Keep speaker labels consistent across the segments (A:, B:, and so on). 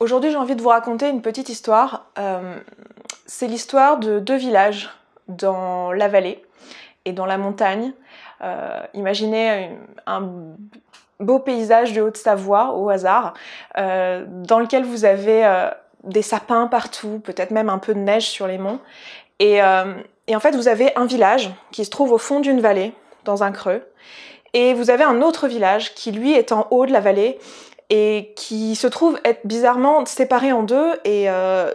A: Aujourd'hui, j'ai envie de vous raconter une petite histoire. C'est l'histoire de deux villages dans la vallée et dans la montagne. Imaginez un beau paysage de Haute-Savoie, au hasard, dans lequel vous avez des sapins partout, peut-être même un peu de neige sur les monts. Et en fait, vous avez un village qui se trouve au fond d'une vallée, dans un creux. Et vous avez un autre village qui, lui, est en haut de la vallée et qui se trouve être bizarrement séparé en deux et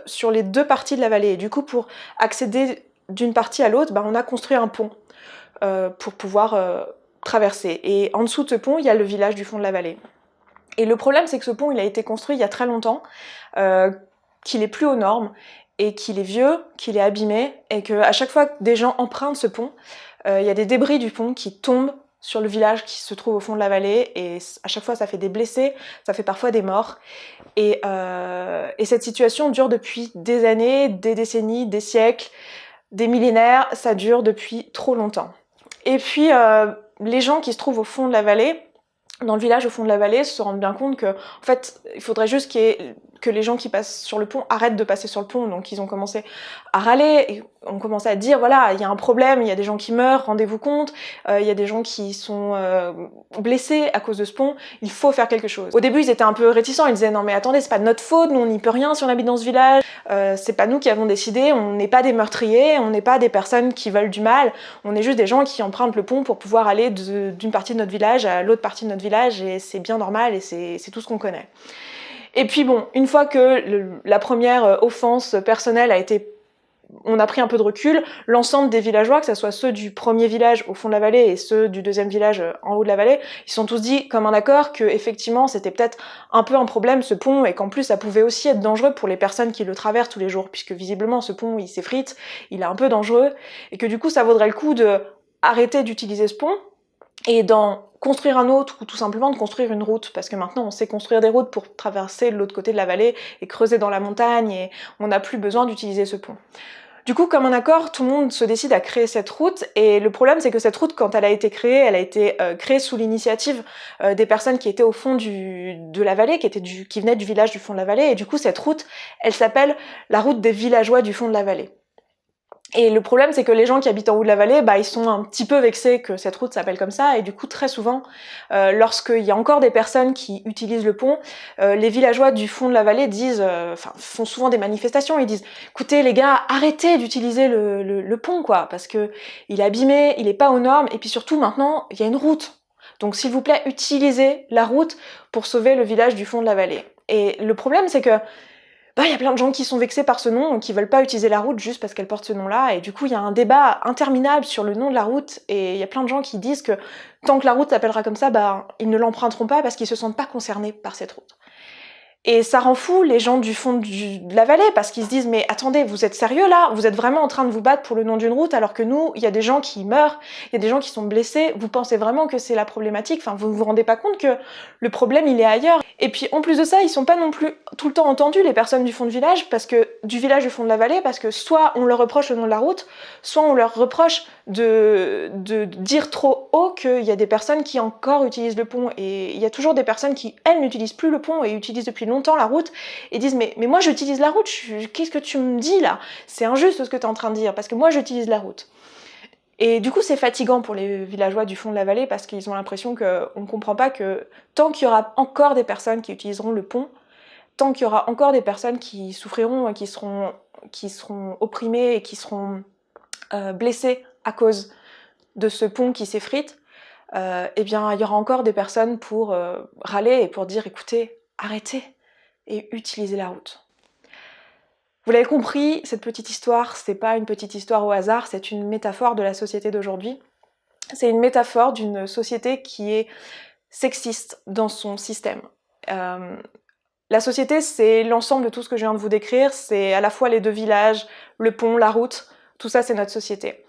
A: sur les deux parties de la vallée. Et du coup, pour accéder d'une partie à l'autre, on a construit un pont pour pouvoir traverser. Et en dessous de ce pont, il y a le village du fond de la vallée. Et le problème, c'est que ce pont, il a été construit il y a très longtemps, qu'il est plus aux normes, et qu'il est vieux, qu'il est abîmé, et qu'à chaque fois que des gens empruntent ce pont, il y a des débris du pont qui tombent sur le village qui se trouve au fond de la vallée, et à chaque fois ça fait des blessés, ça fait parfois des morts. Et cette situation dure depuis des années, des décennies, des siècles, des millénaires, ça dure depuis trop longtemps. Et puis les gens qui se trouvent au fond de la vallée, dans le village au fond de la vallée, se rendent bien compte que, en fait, il faudrait juste que les gens qui passent sur le pont arrêtent de passer sur le pont. Donc ils ont commencé à râler, et ont commencé à dire, voilà, il y a un problème, il y a des gens qui meurent, rendez-vous compte, il y a des gens qui sont blessés à cause de ce pont, il faut faire quelque chose. Au début, ils étaient un peu réticents, ils disaient, non mais attendez, c'est pas de notre faute, nous on n'y peut rien si on habite dans ce village, c'est pas nous qui avons décidé, on n'est pas des meurtriers, on n'est pas des personnes qui veulent du mal, on est juste des gens qui empruntent le pont pour pouvoir aller d'une partie de notre village à l'autre partie de notre village, et c'est bien normal, et c'est tout ce qu'on connaît. Et puis bon, une fois que la première offense personnelle a été... On a pris un peu de recul, l'ensemble des villageois, que ce soit ceux du premier village au fond de la vallée et ceux du deuxième village en haut de la vallée, ils se sont tous dit comme un accord que effectivement c'était peut-être un peu un problème ce pont, et qu'en plus ça pouvait aussi être dangereux pour les personnes qui le traversent tous les jours, puisque visiblement ce pont il s'effrite, il est un peu dangereux, et que du coup ça vaudrait le coup de arrêter d'utiliser ce pont et d'en construire un autre, ou tout simplement de construire une route, parce que maintenant on sait construire des routes pour traverser de l'autre côté de la vallée et creuser dans la montagne, et on n'a plus besoin d'utiliser ce pont. Du coup, comme un accord, tout le monde se décide à créer cette route, et le problème c'est que cette route, quand elle a été créée sous l'initiative des personnes qui étaient au fond de la vallée, qui venaient du village du fond de la vallée, et du coup cette route, elle s'appelle la route des villageois du fond de la vallée. Et le problème, c'est que les gens qui habitent en haut de la vallée, ils sont un petit peu vexés que cette route s'appelle comme ça, et du coup, très souvent, lorsqu'il y a encore des personnes qui utilisent le pont, les villageois du fond de la vallée font souvent des manifestations, ils disent « Écoutez les gars, arrêtez d'utiliser le pont, quoi, parce que il est abîmé, il est pas aux normes, et puis surtout, maintenant, il y a une route. Donc s'il vous plaît, utilisez la route pour sauver le village du fond de la vallée. » Et le problème, c'est que il y a plein de gens qui sont vexés par ce nom, qui veulent pas utiliser la route juste parce qu'elle porte ce nom-là, et du coup il y a un débat interminable sur le nom de la route, et il y a plein de gens qui disent que tant que la route s'appellera comme ça, ils ne l'emprunteront pas parce qu'ils se sentent pas concernés par cette route. Et ça rend fou les gens du fond de la vallée, parce qu'ils se disent « Mais attendez, vous êtes sérieux là? Vous êtes vraiment en train de vous battre pour le nom d'une route, alors que nous, il y a des gens qui meurent, il y a des gens qui sont blessés, vous pensez vraiment que c'est la problématique? Enfin, vous vous rendez pas compte que le problème, il est ailleurs? » Et puis, en plus de ça, ils sont pas non plus tout le temps entendus, les personnes du fond du village du fond de la vallée, parce que soit on leur reproche le nom de la route, soit on leur reproche de dire trop haut qu'il y a des personnes qui encore utilisent le pont, et il y a toujours des personnes qui, elles, n'utilisent plus le pont et utilisent depuis longtemps la route, et disent mais moi j'utilise la route, qu'est-ce que tu me dis là? C'est injuste ce que tu es en train de dire, parce que moi j'utilise la route. Et du coup c'est fatigant pour les villageois du fond de la vallée, parce qu'ils ont l'impression qu'on ne comprend pas que tant qu'il y aura encore des personnes qui utiliseront le pont, tant qu'il y aura encore des personnes qui souffriront, qui seront opprimées et qui seront blessées à cause de ce pont qui s'effrite, eh bien il y aura encore des personnes pour râler et pour dire écoutez, arrêtez et utilisez la route. Vous l'avez compris, cette petite histoire, c'est pas une petite histoire au hasard, c'est une métaphore de la société d'aujourd'hui. C'est une métaphore d'une société qui est sexiste dans son système. La société, c'est l'ensemble de tout ce que je viens de vous décrire, c'est à la fois les deux villages, le pont, la route, tout ça c'est notre société.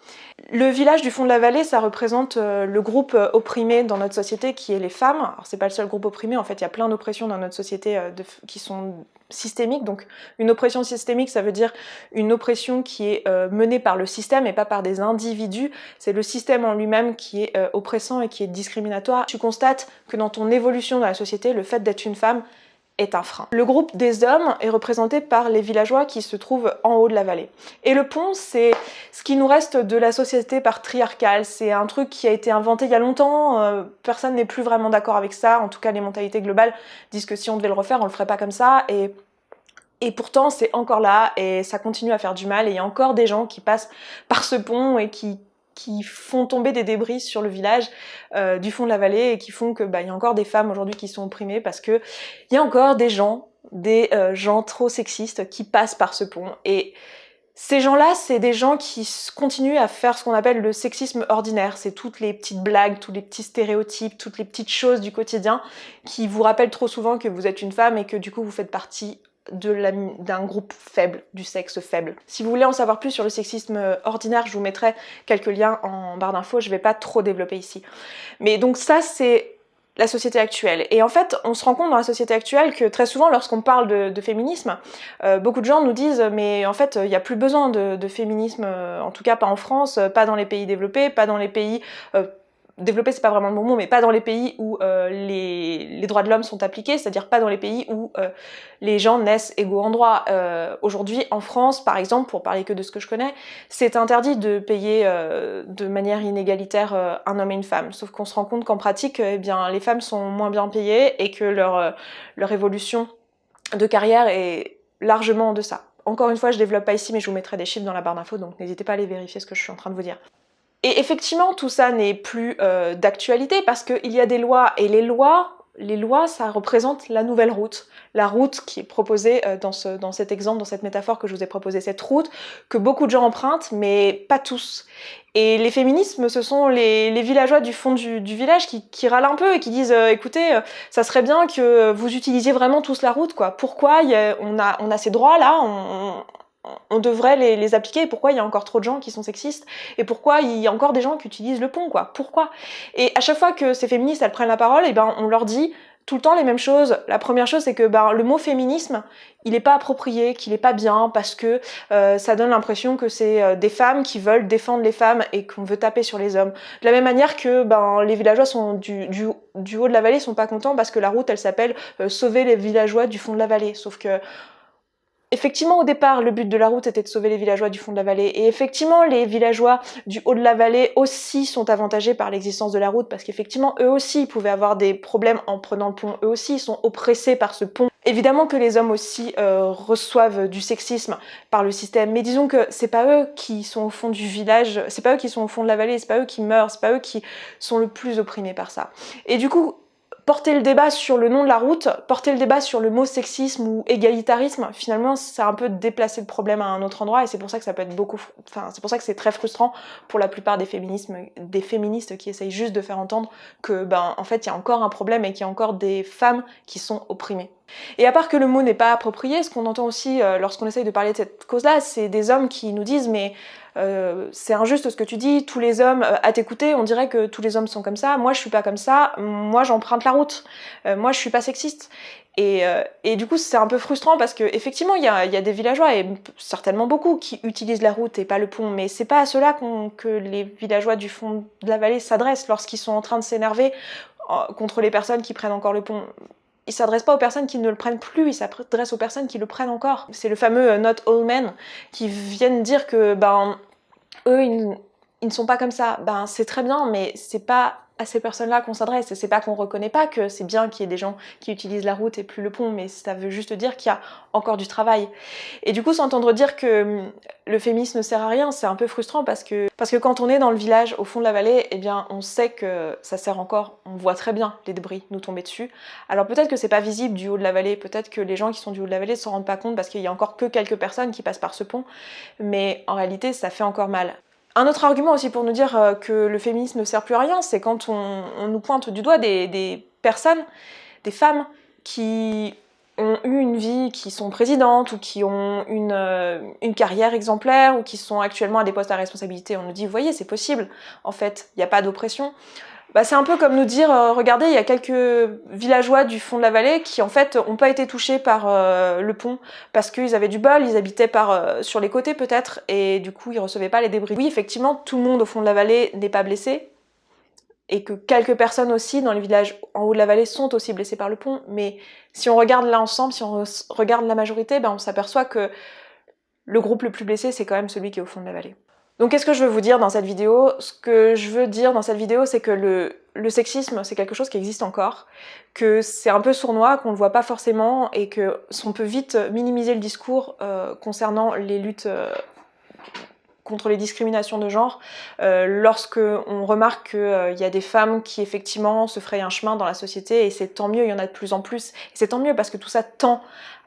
A: Le village du fond de la vallée, ça représente le groupe opprimé dans notre société qui est les femmes. Alors c'est pas le seul groupe opprimé, en fait il y a plein d'oppressions dans notre société qui sont systémiques. Donc une oppression systémique, ça veut dire une oppression qui est menée par le système et pas par des individus. C'est le système en lui-même qui est oppressant et qui est discriminatoire. Tu constates que dans ton évolution dans la société, le fait d'être une femme est un frein. Le groupe des hommes est représenté par les villageois qui se trouvent en haut de la vallée. Et le pont, c'est ce qui nous reste de la société patriarcale. C'est un truc qui a été inventé il y a longtemps, personne n'est plus vraiment d'accord avec ça, en tout cas les mentalités globales disent que si on devait le refaire, on le ferait pas comme ça, et pourtant c'est encore là, et ça continue à faire du mal, et il y a encore des gens qui passent par ce pont et qui font tomber des débris sur le village du fond de la vallée et qui font que y a encore des femmes aujourd'hui qui sont opprimées parce que il y a encore des gens trop sexistes qui passent par ce pont. Et ces gens-là, c'est des gens qui continuent à faire ce qu'on appelle le sexisme ordinaire. C'est toutes les petites blagues, tous les petits stéréotypes, toutes les petites choses du quotidien qui vous rappellent trop souvent que vous êtes une femme et que du coup vous faites partie d'un groupe faible, du sexe faible. Si vous voulez en savoir plus sur le sexisme ordinaire, je vous mettrai quelques liens en barre d'infos, je vais pas trop développer ici. Mais donc ça, c'est la société actuelle. Et en fait, on se rend compte dans la société actuelle que très souvent, lorsqu'on parle de féminisme, beaucoup de gens nous disent « mais en fait, il n'y a plus besoin de féminisme, en tout cas pas en France, pas dans les pays développés, pas dans les pays... développer, c'est pas vraiment le bon mot, mais pas dans les pays où les droits de l'homme sont appliqués, c'est-à-dire pas dans les pays où les gens naissent égaux en droit. Aujourd'hui, en France, par exemple, pour parler que de ce que je connais, c'est interdit de payer de manière inégalitaire un homme et une femme. Sauf qu'on se rend compte qu'en pratique, eh bien, les femmes sont moins bien payées et que leur évolution de carrière est largement en deçà. Encore une fois, je développe pas ici, mais je vous mettrai des chiffres dans la barre d'infos, donc n'hésitez pas à aller vérifier ce que je suis en train de vous dire. Et effectivement, tout ça n'est plus d'actualité parce qu'il y a des lois, et les lois, ça représente la nouvelle route. La route qui est proposée dans cet exemple, dans cette métaphore que je vous ai proposée, cette route que beaucoup de gens empruntent, mais pas tous. Et les féminismes, ce sont les villageois du fond du village qui râlent un peu et qui disent écoutez, ça serait bien que vous utilisiez vraiment tous la route, quoi. Pourquoi on a ces droits-là, on devrait les appliquer, et pourquoi il y a encore trop de gens qui sont sexistes, et pourquoi il y a encore des gens qui utilisent le pont, quoi. Pourquoi? Et à chaque fois que ces féministes, elles prennent la parole, et on leur dit tout le temps les mêmes choses. La première chose, c'est que le mot féminisme, il est pas approprié, qu'il est pas bien, parce que ça donne l'impression que c'est des femmes qui veulent défendre les femmes et qu'on veut taper sur les hommes. De la même manière que les villageois sont du haut de la vallée sont pas contents parce que la route, elle s'appelle sauver les villageois du fond de la vallée. Sauf que effectivement, au départ, le but de la route était de sauver les villageois du fond de la vallée. Et effectivement, les villageois du haut de la vallée aussi sont avantagés par l'existence de la route, parce qu'effectivement, eux aussi, ils pouvaient avoir des problèmes en prenant le pont. Eux aussi, ils sont oppressés par ce pont. Évidemment que les hommes aussi reçoivent du sexisme par le système, mais disons que c'est pas eux qui sont au fond du village, c'est pas eux qui sont au fond de la vallée, c'est pas eux qui meurent, c'est pas eux qui sont le plus opprimés par ça. Et du coup, porter le débat sur le nom de la route, porter le débat sur le mot sexisme ou égalitarisme, finalement, c'est un peu déplacer le problème à un autre endroit, et c'est pour ça que ça peut être c'est pour ça que c'est très frustrant pour la plupart des féministes qui essayent juste de faire entendre que, en fait, il y a encore un problème et qu'il y a encore des femmes qui sont opprimées. Et à part que le mot n'est pas approprié, ce qu'on entend aussi lorsqu'on essaye de parler de cette cause-là, c'est des hommes qui nous disent « mais c'est injuste ce que tu dis, tous les hommes, à t'écouter, on dirait que tous les hommes sont comme ça, moi je suis pas comme ça, moi j'emprunte la route, moi je suis pas sexiste ». Et du coup c'est un peu frustrant parce que effectivement il y a des villageois, et certainement beaucoup, qui utilisent la route et pas le pont, mais c'est pas à ceux-là que les villageois du fond de la vallée s'adressent lorsqu'ils sont en train de s'énerver contre les personnes qui prennent encore le pont. Ils s'adressent pas aux personnes qui ne le prennent plus, ils s'adressent aux personnes qui le prennent encore. C'est le fameux Not All Men qui viennent dire que eux ils ne sont pas comme ça. C'est très bien, mais c'est pas à ces personnes-là qu'on s'adresse, et c'est pas qu'on reconnaît pas que c'est bien qu'il y ait des gens qui utilisent la route et plus le pont, mais ça veut juste dire qu'il y a encore du travail. Et du coup, s'entendre dire que le féminisme ne sert à rien, c'est un peu frustrant parce que quand on est dans le village, au fond de la vallée, eh bien, on sait que ça sert encore, on voit très bien les débris nous tomber dessus. Alors peut-être que c'est pas visible du haut de la vallée, peut-être que les gens qui sont du haut de la vallée ne s'en rendent pas compte parce qu'il y a encore que quelques personnes qui passent par ce pont, mais en réalité, ça fait encore mal. Un autre argument aussi pour nous dire que le féminisme ne sert plus à rien, c'est quand on nous pointe du doigt des personnes, des femmes qui ont eu une vie, qui sont présidentes, ou qui ont une carrière exemplaire, ou qui sont actuellement à des postes à responsabilité. On nous dit, vous voyez, c'est possible, en fait, il n'y a pas d'oppression. C'est un peu comme nous dire, regardez, il y a quelques villageois du fond de la vallée qui en fait n'ont pas été touchés par le pont parce qu'ils avaient du bol, ils habitaient sur les côtés peut-être, et du coup ils recevaient pas les débris. Oui, effectivement, tout le monde au fond de la vallée n'est pas blessé, et que quelques personnes aussi dans les villages en haut de la vallée sont aussi blessées par le pont, mais si on regarde là ensemble, si on regarde la majorité, ben on s'aperçoit que le groupe le plus blessé, c'est quand même celui qui est au fond de la vallée. Donc qu'est-ce que je veux vous dire dans cette vidéo? Ce que je veux dire dans cette vidéo, c'est que le sexisme, c'est quelque chose qui existe encore, que c'est un peu sournois, qu'on le voit pas forcément, et que on peut vite minimiser le discours concernant les luttes contre les discriminations de genre, lorsque on remarque qu'il y a des femmes qui effectivement se frayent un chemin dans la société, et c'est tant mieux, il y en a de plus en plus, et c'est tant mieux parce que tout ça tend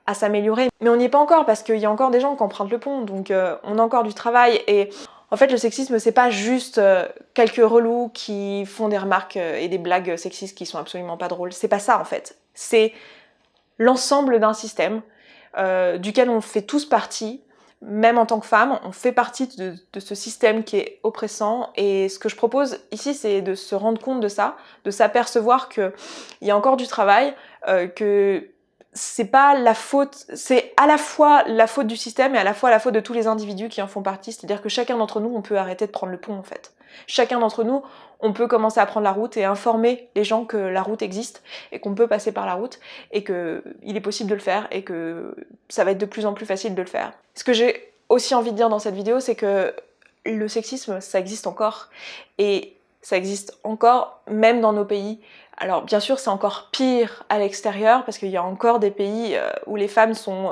A: à s'améliorer. Mais on n'y est pas encore parce qu'il y a encore des gens qui empruntent le pont, donc on a encore du travail. Et en fait, le sexisme, c'est pas juste quelques relous qui font des remarques et des blagues sexistes qui sont absolument pas drôles. C'est pas ça en fait. C'est l'ensemble d'un système duquel on fait tous partie. Même en tant que femme, on fait partie de ce système qui est oppressant, et ce que je propose ici, c'est de se rendre compte de ça, de s'apercevoir qu'il y a encore du travail, que c'est pas la faute, c'est à la fois la faute du système et à la fois la faute de tous les individus qui en font partie, c'est-à-dire que chacun d'entre nous, on peut arrêter de prendre le pont en fait. Chacun d'entre nous, on peut commencer à prendre la route et informer les gens que la route existe et qu'on peut passer par la route et qu'il est possible de le faire et que ça va être de plus en plus facile de le faire. Ce que j'ai aussi envie de dire dans cette vidéo, c'est que le sexisme, ça existe encore, et ça existe encore même dans nos pays. Alors bien sûr, c'est encore pire à l'extérieur, parce qu'il y a encore des pays où les femmes sont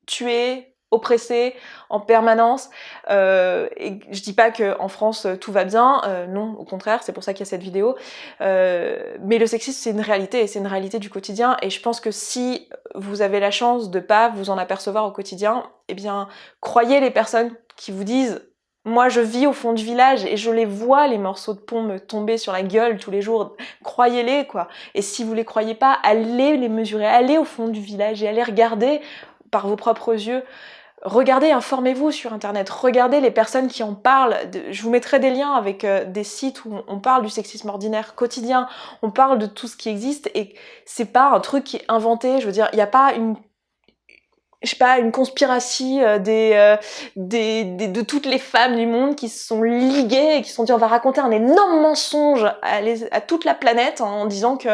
A: tuées, oppressées en permanence. Et je dis pas qu'en France tout va bien, non, au contraire, c'est pour ça qu'il y a cette vidéo. Mais le sexisme, c'est une réalité, et c'est une réalité du quotidien, et je pense que si vous avez la chance de pas vous en apercevoir au quotidien, eh bien, croyez les personnes qui vous disent: moi je vis au fond du village et je les vois, les morceaux de pont me tomber sur la gueule tous les jours, croyez-les quoi. Et si vous les croyez pas, allez les mesurer, allez au fond du village et allez regarder par vos propres yeux. Regardez, informez-vous sur internet, regardez les personnes qui en parlent. Je vous mettrai des liens avec des sites où on parle du sexisme ordinaire quotidien, on parle de tout ce qui existe, et c'est pas un truc qui est inventé, je veux dire, il n'y a pas une conspiratie de toutes les femmes du monde qui se sont liguées et qui se sont dit: on va raconter un énorme mensonge à toute la planète en disant que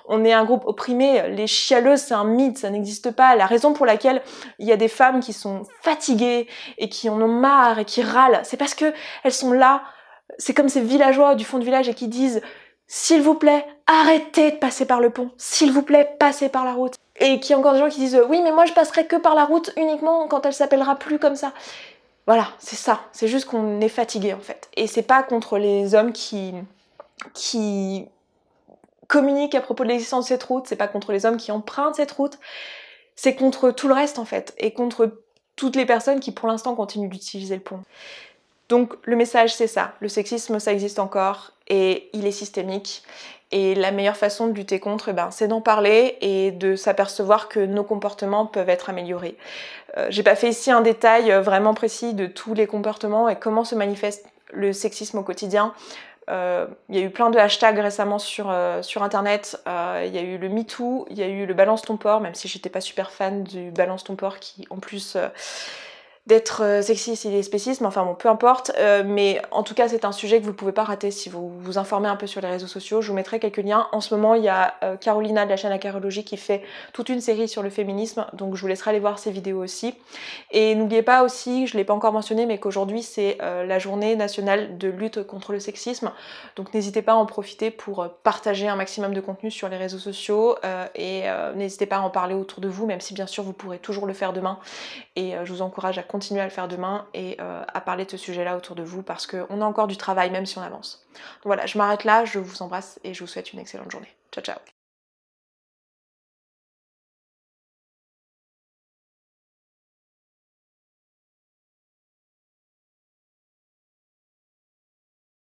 A: on est un groupe opprimé. Les chialeuses, c'est un mythe, ça n'existe pas. La raison pour laquelle il y a des femmes qui sont fatiguées et qui en ont marre et qui râlent, c'est parce que elles sont là. C'est comme ces villageois du fond du village et qui disent: s'il vous plaît, arrêtez de passer par le pont, s'il vous plaît, passez par la route. Et qu'il y a encore des gens qui disent: oui, mais moi je passerai que par la route uniquement quand elle s'appellera plus comme ça. Voilà, c'est ça. C'est juste qu'on est fatigué en fait. Et c'est pas contre les hommes qui communiquent à propos de l'existence de cette route, c'est pas contre les hommes qui empruntent cette route, c'est contre tout le reste en fait, et contre toutes les personnes qui pour l'instant continuent d'utiliser le pont. Donc le message, c'est ça, le sexisme, ça existe encore, et il est systémique, et la meilleure façon de lutter contre, c'est d'en parler et de s'apercevoir que nos comportements peuvent être améliorés. J'ai pas fait ici un détail vraiment précis de tous les comportements et comment se manifeste le sexisme au quotidien. Il y a eu plein de hashtags récemment sur internet, il y a eu le MeToo, il y a eu le balance ton porc, même si j'étais pas super fan du balance ton porc qui en plus d'être sexiste, il est spéciste, mais enfin bon, peu importe. Mais en tout cas, c'est un sujet que vous ne pouvez pas rater si vous vous informez un peu sur les réseaux sociaux. Je vous mettrai quelques liens. En ce moment, il y a Carolina de la chaîne Acarologie qui fait toute une série sur le féminisme, donc je vous laisserai aller voir ses vidéos aussi. Et n'oubliez pas aussi, je ne l'ai pas encore mentionné, mais qu'aujourd'hui, c'est la journée nationale de lutte contre le sexisme. Donc n'hésitez pas à en profiter pour partager un maximum de contenu sur les réseaux sociaux et n'hésitez pas à en parler autour de vous, même si bien sûr vous pourrez toujours le faire demain. Et je vous encourage à continuer à le faire demain et à parler de ce sujet-là autour de vous, parce qu'on a encore du travail même si on avance. Donc voilà, je m'arrête là, je vous embrasse et je vous souhaite une excellente journée. Ciao ciao.